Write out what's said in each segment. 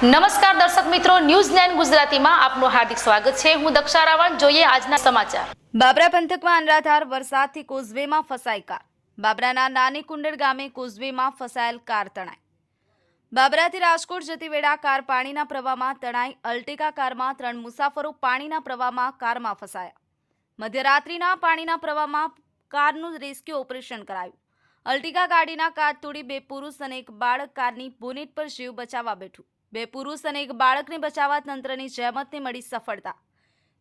નમસ્કાર દર્શક મિત્રો, ન્યૂઝ 9 ગુજરાતીમાં આપનું હાર્દિક સ્વાગત છે। હું દક્ષા રાવણ। જોઈએ આજના સમાચાર। બાબરા પંથકમાં અનરાધાર વરસાદથી કોઝવેમાં ફસાઈ કાર। બાબરાના નાની કુંડળ ગામે કોઝવેમાં ફસાયેલ કાર તણાઈ। બાબરાથી રાજકોટ જતી વેળા કાર પાણીના પ્રવાહમાં તણાઈ। અલ્ટિકા કારમાં 3 મુસાફરો પાણીના પ્રવાહમાં કારમાં ફસાયા। મધ્યરાત્રિના પાણીના પ્રવાહમાં કારનું રેસ્ક્યુ ઓપરેશન કરાયું। અલ્ટિકા ગાડીના કાચ તોડી 2 પુરુષ અને 1 બાળક કારની બોનેટ પર જીવ બચાવવા બેઠું। 2 પુરુષ અને 1 બાળકને બચાવવા તંત્રની જહેમતને મળી સફળતા।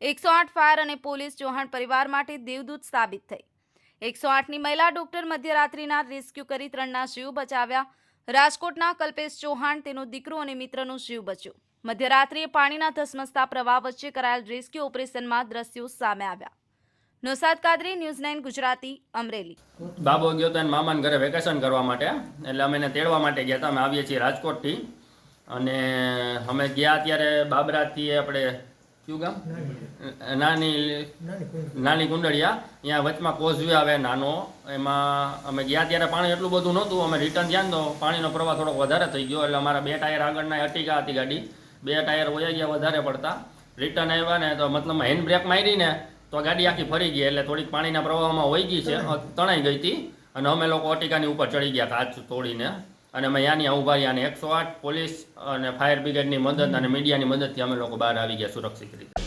108 ફાયર અને પોલીસ ચૌહાણ પરિવાર માટે દેવદૂત સાબિત થઈ। 108ની મહિલા ડોક્ટર મધ્યરાત્રિના રેસ્ક્યુ કરી 3ના જીવ બચાવ્યા। રાજકોટના કલ્પેશ ચૌહાણ, તેનો દીકરો અને મિત્રનો જીવ બચ્યો। મધ્યરાત્રિએ પાણીના ધસમસતા પ્રવાહ વચ્ચે કરાયેલ રેસ્ક્યુ ઓપરેશનમાં દ્રશ્યો સામે આવ્યા। નૌશાદ કાદરી, ન્યૂઝ 9 ગુજરાતી, અમરેલી। બાબો ગયો તો મામાના ઘરે વેકેશન કરવા માટે, એટલે અમે એને તેડવા માટે ગયા હતા। અમે આવીએ છીએ રાજકોટથી અને અમે ગયા ત્યારે બાબરાથી આપણે કયું ગામ, નાની કુંડળિયા, ત્યાં વચમાં કોઝવે આવે નાનો, એમાં અમે ગયા ત્યારે પાણી એટલું બધું નહોતું। અમે રિટર્ન ગયા તો પાણીનો પ્રવાહ થોડોક વધારે થઈ ગયો, એટલે અમારા 2 ટાયર આગળના અર્ટિગા હતી ગાડી, 2 ટાયર વયા ગયા વધારે પડતા। રિટર્ન આવ્યા ને તો મતલબ હેન્ડ બ્રેક મારીને તો ગાડી આખી ફરી ગઈ, એટલે થોડીક પાણીના પ્રવાહમાં વહી ગઈ છે, તણાઈ ગઈ હતી અને અમે લોકો અર્ટિગાની ઉપર ચડી ગયા કાચ તોડીને, અને અમે ત્યાંની ઉભા રહ્યા અને 108 પોલીસ અને ફાયર બ્રિગેડની મદદ અને મીડિયાની મદદથી અમે લોકો બહાર આવી ગયા સુરક્ષિત રીતે।